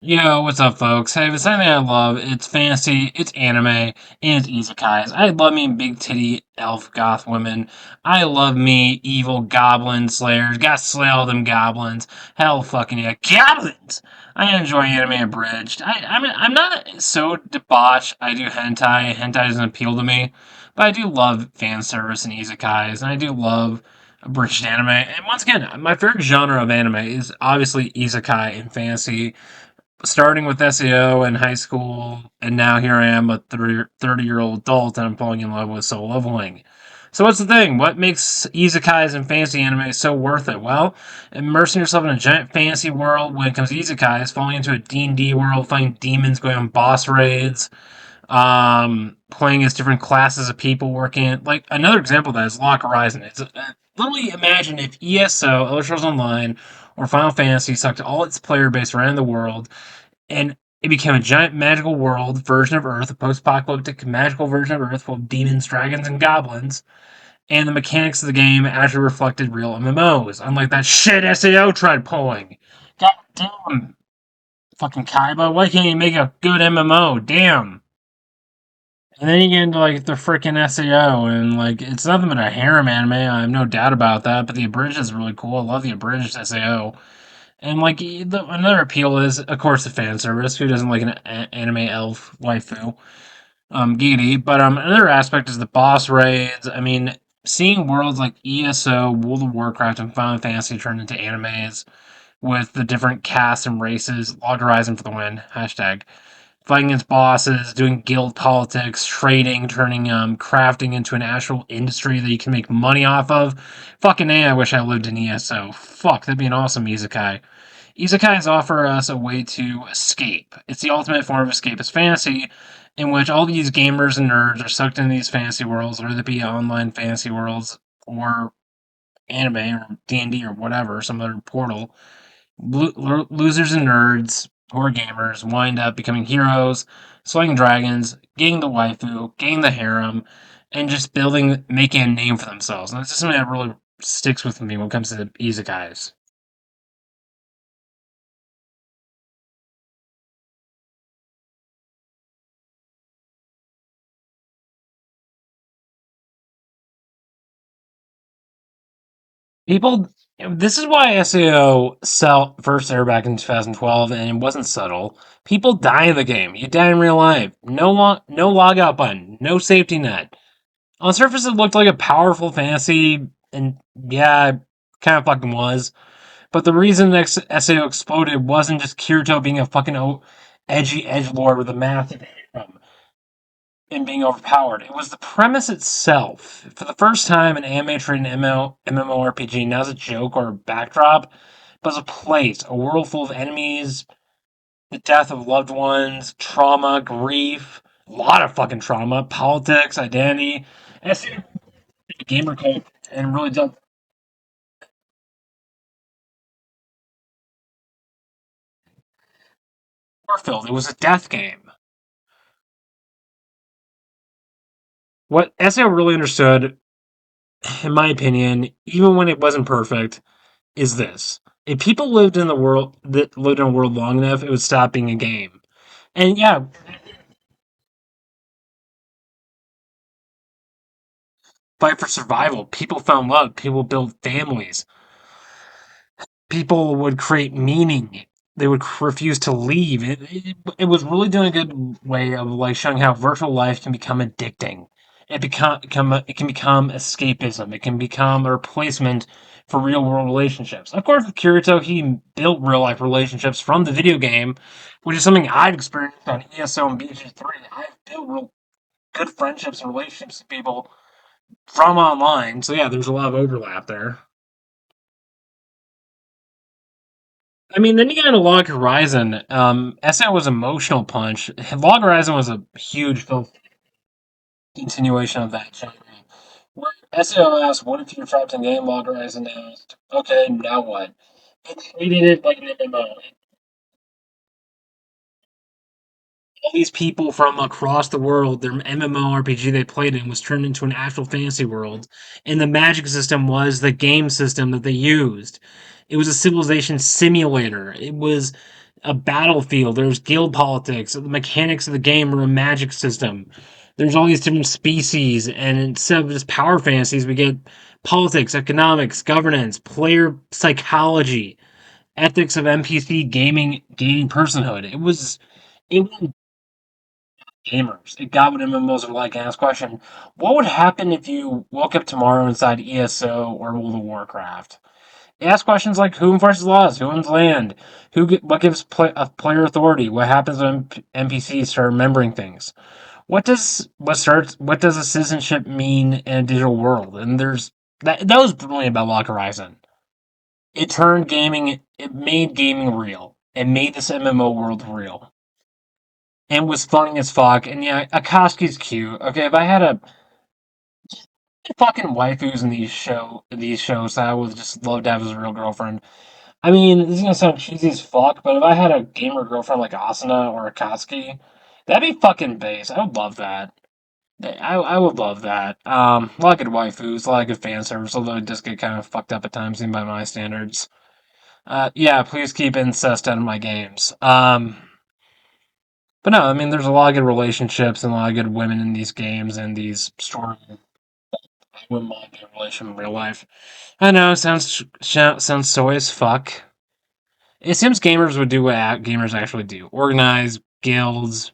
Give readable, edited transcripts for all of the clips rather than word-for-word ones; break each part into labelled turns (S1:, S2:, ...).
S1: Yo, what's up, folks? Hey, if it's something I love, it's fantasy, it's anime, and it's isekais. I love me big titty elf goth women. I love me evil goblin slayers. Gotta slay all them goblins. Hell fucking yeah, goblins! I enjoy anime abridged. I'm not so debauched. I do hentai. Hentai doesn't appeal to me, but I do love fan service and isekais, and I do love abridged anime. And once again, my favorite genre of anime is obviously isekai and fantasy, starting with SEO in high school, and now here I am, a 30-year-old adult, and I'm falling in love with solo leveling. So what's the thing? What makes isekais and fantasy anime so worth it? Well, immersing yourself in a giant fantasy world when it comes to isekais, falling into a D&D world, fighting demons, going on boss raids, playing as different classes of people working. Like, another example of that is Lock Horizon. Literally imagine if ESO, Elder Scrolls Online, or Final Fantasy sucked all its player base around the world, and it became a giant magical world version of Earth, a post-apocalyptic magical version of Earth full of demons, dragons, and goblins. And the mechanics of the game actually reflected real MMOs, unlike that shit SAO tried pulling. God damn, fucking Kaiba, why can't you make a good MMO? Damn. And then you get into like the freaking SAO, and like it's nothing but a harem anime. I have no doubt about that. But the abridged is really cool. I love the abridged SAO. And like another appeal is, of course, the fan service. Who doesn't like an anime elf waifu? Giggity. But another aspect is the boss raids. I mean, seeing worlds like ESO, World of Warcraft, and Final Fantasy turn into animes with the different casts and races. Log Horizon for the win. Hashtag fighting against bosses, doing guild politics, trading, turning crafting into an actual industry that you can make money off of. Fucking A, I wish I lived in ESO. Fuck, that'd be an awesome isekai. Isekais offer us a way to escape. It's the ultimate form of escapist fantasy, in which all these gamers and nerds are sucked into these fantasy worlds, whether it be online fantasy worlds or anime or D&D or whatever, some other portal. Losers and nerds who are gamers wind up becoming heroes, slaying dragons, getting the waifu, getting the harem, and just making a name for themselves. And that's just something that really sticks with me when it comes to isekais. People, this is why SEO sell first aired back in 2012, and it wasn't subtle. People die in the game. You die in real life. No logout button. No safety net. On the surface, it looked like a powerful fantasy, and yeah, it kind of fucking was. But the reason SEO exploded wasn't just Kirito being a fucking edgy edgelord with a massive harem and being overpowered. It was the premise itself. For the first time, an anime treated an MMORPG not as a joke or a backdrop, but as a place, a world full of enemies, the death of loved ones, trauma, grief, a lot of fucking trauma, politics, identity, and it's a gamer code, and really dealt Warfield. It was a death game. What SEO really understood, in my opinion, even when it wasn't perfect, is this. If people lived in a world long enough, it would stop being a game. And yeah, fight for survival. People found love. People built families. People would create meaning. They would refuse to leave. It was really doing a good way of like showing how virtual life can become addicting. It can become escapism. It can become a replacement for real world relationships. Of course, with Kirito, he built real life relationships from the video game, which is something I've experienced on ESO and BG3. I've built real good friendships and relationships with people from online. So yeah, there's a lot of overlap there. I mean, then you got into Log Horizon. SN was Emotional Punch. Log Horizon was a huge continuation of that genre. Where SEO asked, what if you're trapped in game? Log Horizon asked, okay, now what? It treated it like an MMO. All these people from across the world, their MMORPG they played in was turned into an actual fantasy world, and the magic system was the game system that they used. It was a civilization simulator. It was a battlefield. There's guild politics. The mechanics of the game are a magic system. There's all these different species, and instead of just power fantasies, we get politics, economics, governance, player psychology, ethics of NPC gaming, gaining personhood. It was gamers. It got what MMOs are like. And ask question: what would happen if you woke up tomorrow inside ESO or World of Warcraft? Ask questions like who enforces laws, who owns land, what gives player authority, what happens when NPCs start remembering things. What does a citizenship mean in a digital world? And that was brilliant about Lock Horizon. It made gaming real. It made this MMO world real. And was funny as fuck. And yeah, Akatsuki's cute. Okay, if I had a fucking waifus in these shows that I would just love to have as a real girlfriend. I mean, this is gonna sound cheesy as fuck, but if I had a gamer girlfriend like Asuna or Akatsuki, that'd be fucking base. I would love that. I would love that. A lot of good waifus, a lot of good fan service, although it does get kind of fucked up at times, even by my standards. Yeah, please keep incest out of my games. But no, I mean, there's a lot of good relationships and a lot of good women in these games and these stories. I wouldn't mind being a relation in real life. I know, sounds soy as fuck. It seems gamers would do what gamers actually do: organize guilds,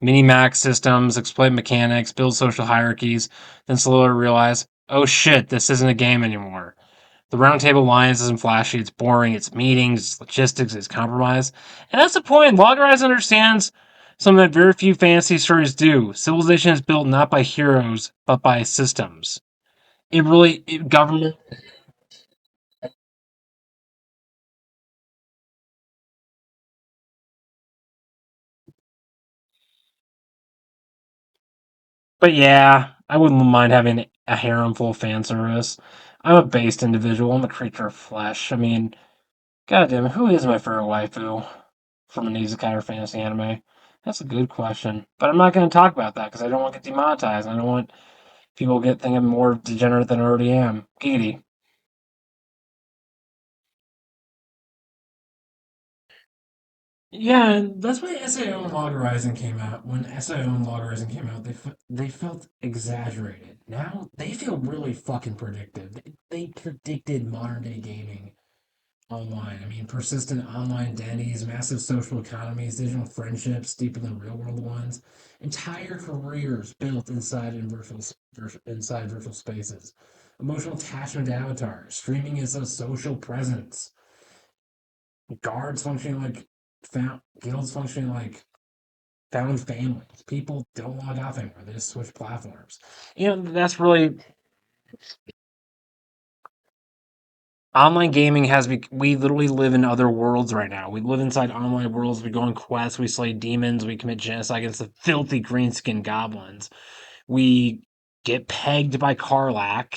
S1: mini max systems, exploit mechanics, build social hierarchies, then slowly realize, oh shit, this isn't a game anymore. The Roundtable Alliance isn't flashy, it's boring, it's meetings, it's logistics, it's compromise. And that's the point. Logrise understands something that very few fantasy stories do. Civilization is built not by heroes, but by systems. Government. But yeah, I wouldn't mind having a harem full of fan service. I'm a based individual, I'm a creature of flesh. I mean, goddamn, who is my favorite waifu from an isekai or fantasy anime? That's a good question. But I'm not going to talk about that because I don't want to get demonetized. I don't want people to get think I'm more degenerate than I already am. Giggity. Yeah, and that's why SAO and Log Horizon came out. When SAO and Log Horizon came out, they felt exaggerated. Now they feel really fucking predictive. They predicted modern day gaming online. I mean, persistent online identities, massive social economies, digital friendships deeper than real world ones, entire careers built inside virtual spaces, emotional attachment to avatars. Streaming is a social presence. Guards functioning like found guilds functioning like found families. People don't log off anymore. They just switch platforms. That's really online gaming we literally live in other worlds right now. We live inside online worlds. We go on quests. We slay demons. We commit genocide against the filthy green skinned goblins. We get pegged by Karlach,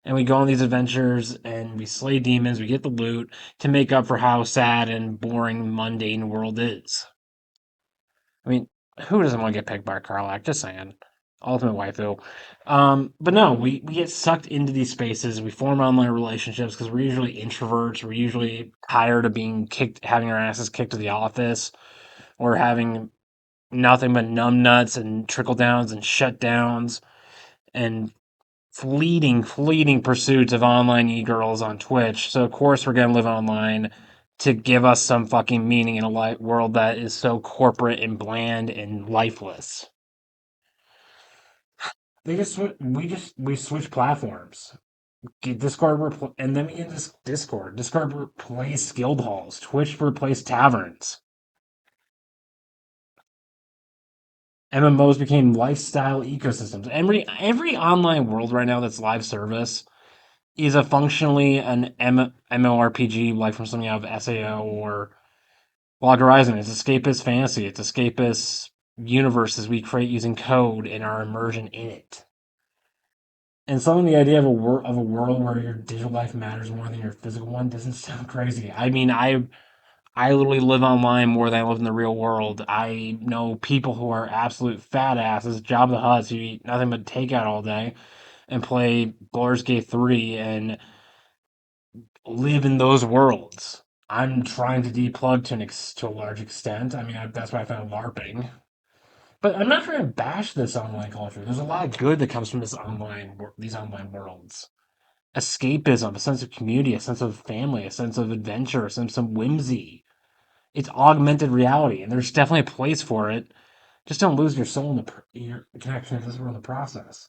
S1: and we go on these adventures and we slay demons. We get the loot to make up for how sad and boring mundane the world is. I mean, who doesn't want to get pegged by Karlach? Just saying. Ultimate waifu. But no, we get sucked into these spaces. We form online relationships because we're usually introverts. We're usually tired of being kicked, having our asses kicked to the office, or having nothing but numbnuts and trickle downs and shutdowns and fleeting pursuits of online e-girls on Twitch. So of course we're gonna live online to give us some fucking meaning in a world that is so corporate and bland and lifeless. We switch platforms. And then we get this Discord. Discord replaced guild halls. Twitch replaced taverns. MMOs became lifestyle ecosystems. Every online world right now that's live service is a functionally an MMORPG, like from something out of SAO or Log Horizon. It's escapist fantasy. It's escapist universes we create using code and our immersion in it. And some of the idea of a world where your digital life matters more than your physical one doesn't sound crazy. I mean, I literally live online more than I live in the real world. I know people who are absolute fat asses, job the huts, who eat nothing but takeout all day and play Baldur's Gate 3 and live in those worlds. I'm trying to deplug to a large extent. I mean, that's why I found LARPing. But I'm not trying to bash this online culture. There's a lot of good that comes from these online worlds. Escapism, a sense of community, a sense of family, a sense of adventure, a sense of whimsy. It's augmented reality, and there's definitely a place for it. Just don't lose your soul in your connection to this world in the process.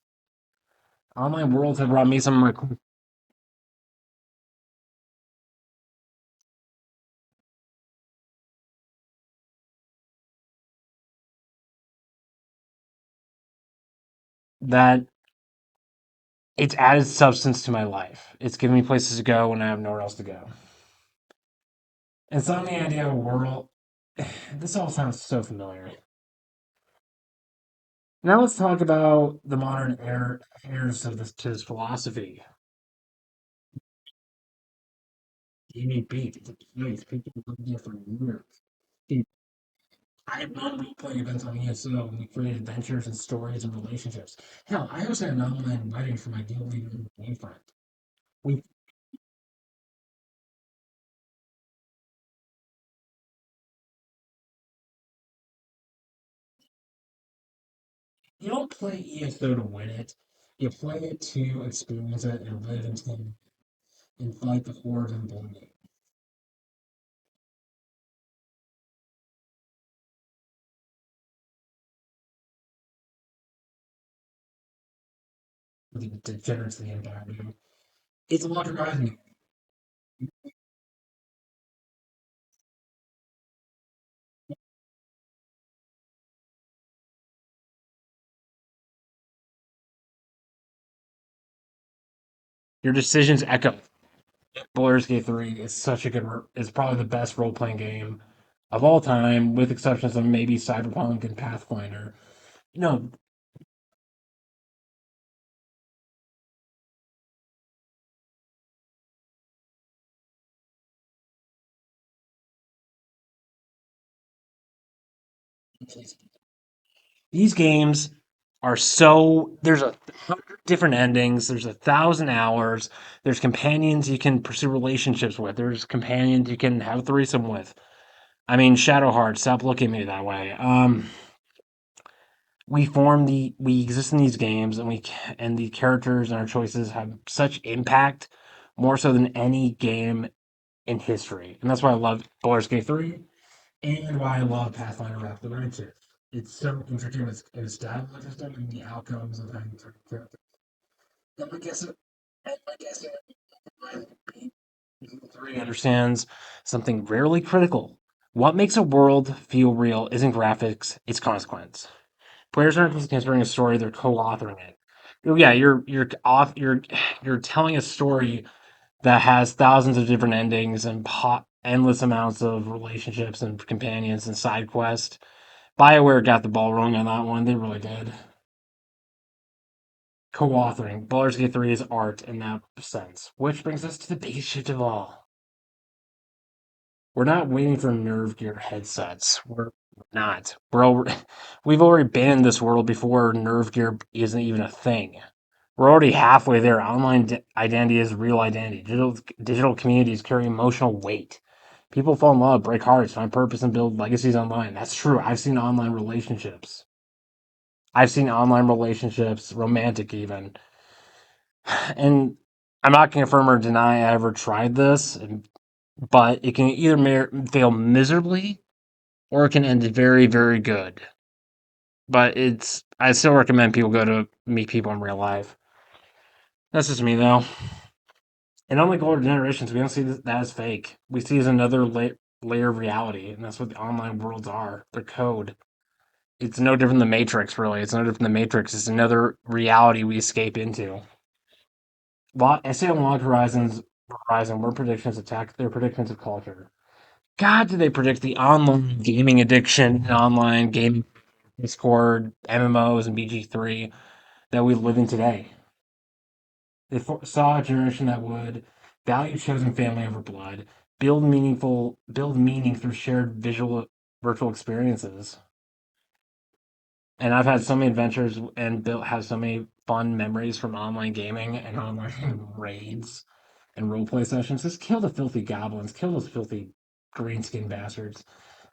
S1: Online worlds have brought me some of my that it's added substance to my life. It's given me places to go when I have nowhere else to go. And so the idea of a world, this all sounds so familiar. Now let's talk about the modern heirs of this philosophy. Gaming beat. It's a place people have been here for years. I've known role-playing events on ESO, and we created adventures and stories and relationships. Hell, I also had an online wedding for my dearly boyfriend. We You don't play ESO to win it. You play it to experience it and live and fight the hordes and bullying. The degenerates of the empire. It's a lot of rising. Your decisions echo. Baldur's Gate 3 is such a is probably the best role playing game of all time, with exceptions of maybe Cyberpunk and Pathfinder. No, these games are so. There's 100 different endings, there's 1,000 hours, there's companions you can pursue relationships with, there's companions you can have a threesome with. I mean, Shadowheart, stop looking at me that way. We exist in these games, and the characters and our choices have such impact, more so than any game in history, and that's why I love Baldur's Gate 3, and why I love Pathfinder Wrath of the Righteous. It's so intricate in its dialogue system and the outcomes of having certain characters. And I guess it, 3 understands something rarely critical. What makes a world feel real isn't graphics, it's consequence. Players aren't just considering a story; they're co-authoring it. Oh, yeah, you're telling a story that has thousands of different endings and endless amounts of relationships and companions and side quests. BioWare got the ball wrong on that one; they really did. Co-authoring Baldur's Gate 3 is art in that sense, which brings us to the biggest shift of all. We're not waiting for nerve gear headsets. We're not. We've already been in this world before nerve gear isn't even a thing. We're already halfway there. Identity is real identity. Digital communities carry emotional weight. People fall in love, break hearts, find purpose, and build legacies online. That's true. I've seen online relationships, romantic even. And I'm not going to confirm or deny I ever tried this, but it can either fail miserably or it can end very, very good. But I still recommend people go to meet people in real life. That's just me, though. And unlike older generations, we don't see that as fake. We see it as another layer of reality, and that's what the online worlds are. They're code. It's no different than the Matrix, really. It's no different than the Matrix. It's another reality we escape into. Essay on Log Horizon were predictions attack their predictions of culture. God, did they predict the online gaming addiction and online gaming Discord, MMOs, and BG3 that we live in today? They saw a generation that would value chosen family over blood, build meaning through shared virtual experiences. And I've had so many adventures and have so many fun memories from online gaming and online raids and roleplay sessions. Just kill the filthy goblins, kill those filthy green skin bastards.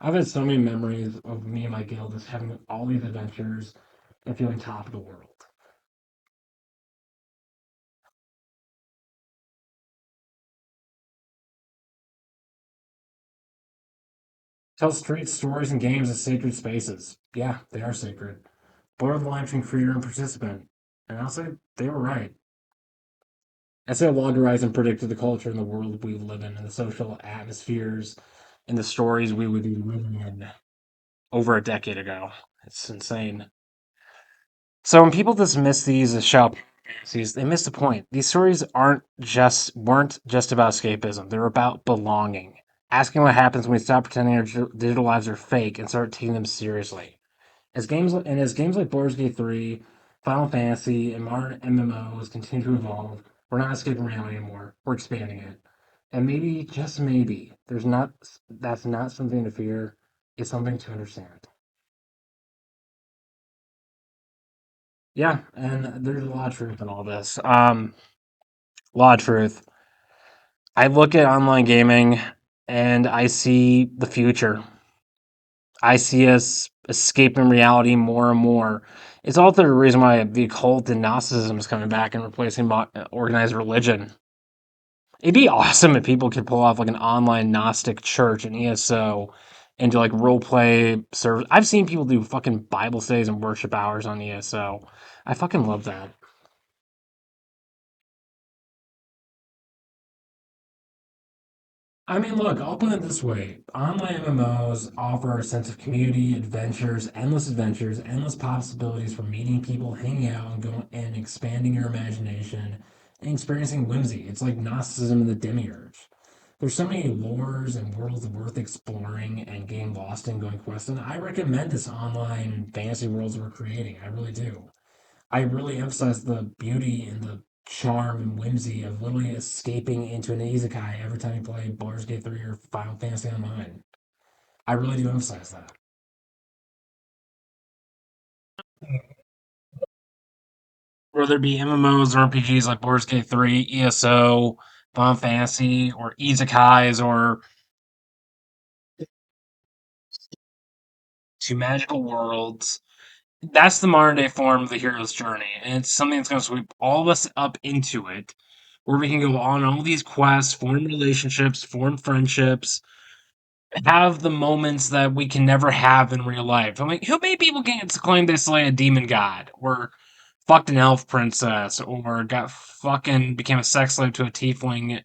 S1: I've had so many memories of me and my guild just having all these adventures and feeling top of the world. Tell street stories and games as sacred spaces. Yeah, they are sacred. Blur the line between creator and participant. And I'll say they were right. I say Log Horizon predicted the culture and the world we live in and the social atmospheres and the stories we would be living in over a decade ago. It's insane. So when people dismiss these as shallow fantasies, they miss the point. These stories weren't just about escapism. They're about belonging. Asking what happens when we stop pretending our digital lives are fake and start taking them seriously. As games like Baldur's Gate 3, Final Fantasy, and modern MMOs continue to evolve, we're not escaping reality anymore. We're expanding it. And maybe, just maybe, there's not that's not something to fear. It's something to understand. Yeah, and there's a lot of truth in all this. A lot of truth. I look at online gaming and I see the future. I see us escaping reality more and more. It's also the reason why the occult and Gnosticism is coming back and replacing organized religion. It'd be awesome if people could pull off like an online Gnostic church and ESO and do like role play service. I've seen people do fucking Bible studies and worship hours on ESO. I fucking love that. I mean, look, I'll put it this way. Online MMOs offer a sense of community, adventures, endless possibilities for meeting people, hanging out, and going and expanding your imagination and experiencing whimsy. It's like Gnosticism and the Demiurge. There's so many lores and worlds worth exploring and getting lost in going questing. I recommend this online fantasy worlds we're creating. I really do. I really emphasize the beauty and the charm and whimsy of literally escaping into an isekai every time you play Baldur's Gate 3 or Final Fantasy Online. I really do emphasize that. Whether it be MMOs or RPGs like Baldur's Gate 3, ESO, Final Fantasy, or isekais, or to magical worlds, that's the modern day form of the hero's journey. And it's something that's going to sweep all of us up into it, where we can go on all these quests, form relationships, form friendships, have the moments that we can never have in real life. I mean, who many people get to claim they slay a demon god, or fucked an elf princess, or got fucking became a sex slave to a tiefling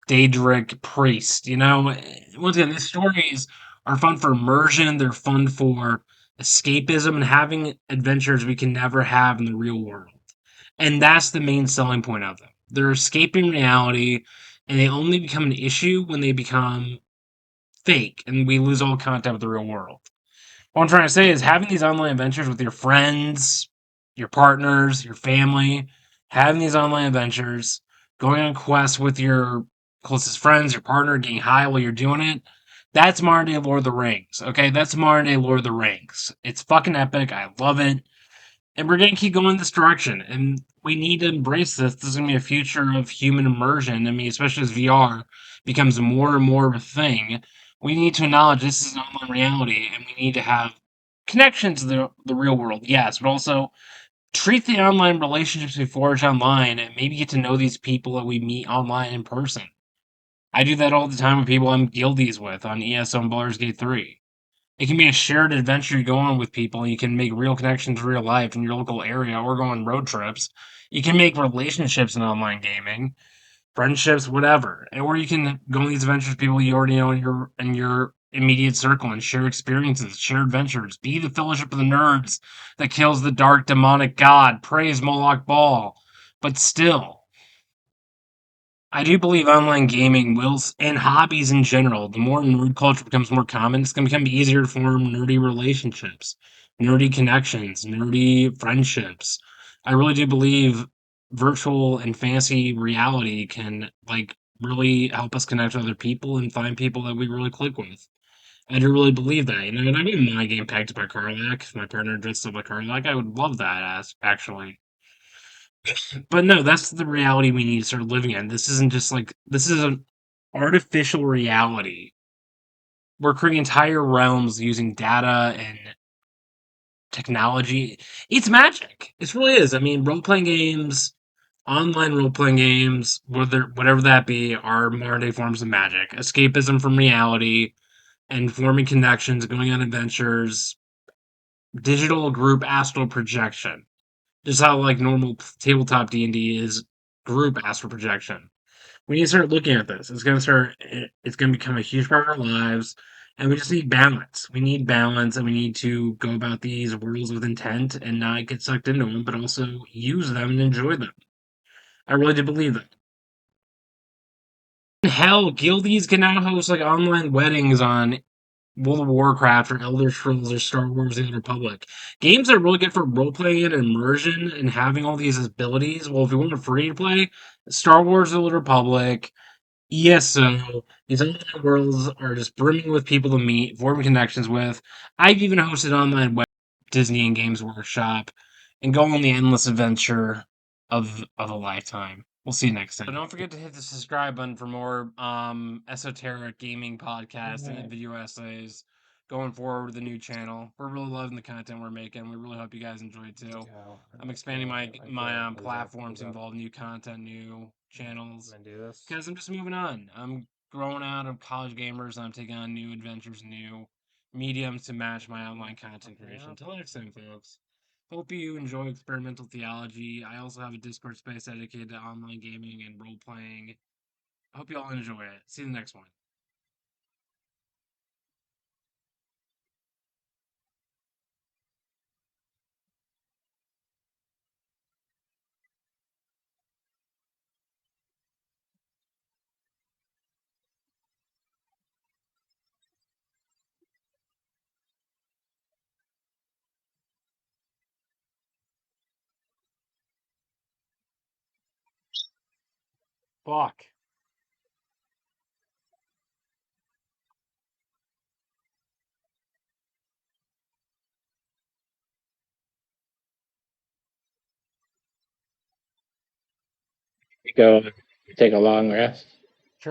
S1: Daedric priest? You know, once again, these stories are fun for immersion. They're fun for escapism and having adventures we can never have in the real world. And that's the main selling point of them. They're escaping reality, and they only become an issue when they become fake and we lose all contact with the real world. What I'm trying to say is having these online adventures with your friends, your partners, your family, having these online adventures, going on quests with your closest friends, your partner, getting high while you're doing it. That's modern day Lord of the Rings. Okay, that's modern day Lord of the Rings. It's fucking epic. I love it. And we're gonna keep going this direction. And we need to embrace this. This is gonna be a future of human immersion. I mean, especially as VR becomes more and more of a thing. We need to acknowledge this is an online reality and we need to have connections to the real world, yes, but also treat the online relationships we forge online and maybe get to know these people that we meet online in person. I do that all the time with people I'm guildies with on ESO and Baldur's Gate 3. It can be a shared adventure you go on with people. You can make real connections in real life in your local area or go on road trips. You can make relationships in online gaming, friendships, whatever. Or you can go on these adventures with people you already know in your immediate circle and share experiences, share adventures. Be the fellowship of the nerds that kills the dark demonic god. Praise Moloch Ball. But still, I do believe online gaming will, and hobbies in general, the more nerd culture becomes more common, it's going to become easier to form nerdy relationships, nerdy connections, nerdy friendships. I really do believe virtual and fantasy reality can, like, really help us connect with other people and find people that we really click with. I do really believe that. You know, and I mean, my game packed by Karlak. If my partner dressed up like Karlak, I would love that, actually. But no, that's the reality we need to start living in. This isn't just like this is an artificial reality We're creating entire realms using data and technology. It's magic. It really is. I mean, role playing games, online role playing games, whatever that be, are modern day forms of magic. Escapism from reality and forming connections, going on adventures, digital group astral projection. Just how like normal tabletop D&D is group astral projection. We need to start looking at this. It's gonna become a huge part of our lives, and we just need balance. We need balance, and we need to go about these worlds with intent and not get sucked into them, but also use them and enjoy them. I really do believe that. Hell, guildies can now host like online weddings on World of Warcraft or Elder Scrolls or Star Wars: The Old Republic. Games are really good for role playing and immersion and having all these abilities. Well, if you want a free to play, Star Wars: The Old Republic, ESO, these online worlds are just brimming with people to meet, forming connections with. I've even hosted online web Disney and Games Workshop and go on the endless adventure of a lifetime. We'll see you next time. But don't forget to hit the subscribe button for more esoteric gaming podcasts and video essays going forward with the new channel. We're really loving the content we're making. We really hope you guys enjoy it too. I'm expanding my platform to involve new content, new channels. Because I'm just moving on. I'm growing out of college gamers and I'm taking on new adventures, new mediums to match my online content creation. Until next time, folks. Hope you enjoy experimental theology. I also have a Discord space dedicated to online gaming and role playing. I hope you all enjoy it. See you in the next one. Fuck.
S2: Go take a long rest.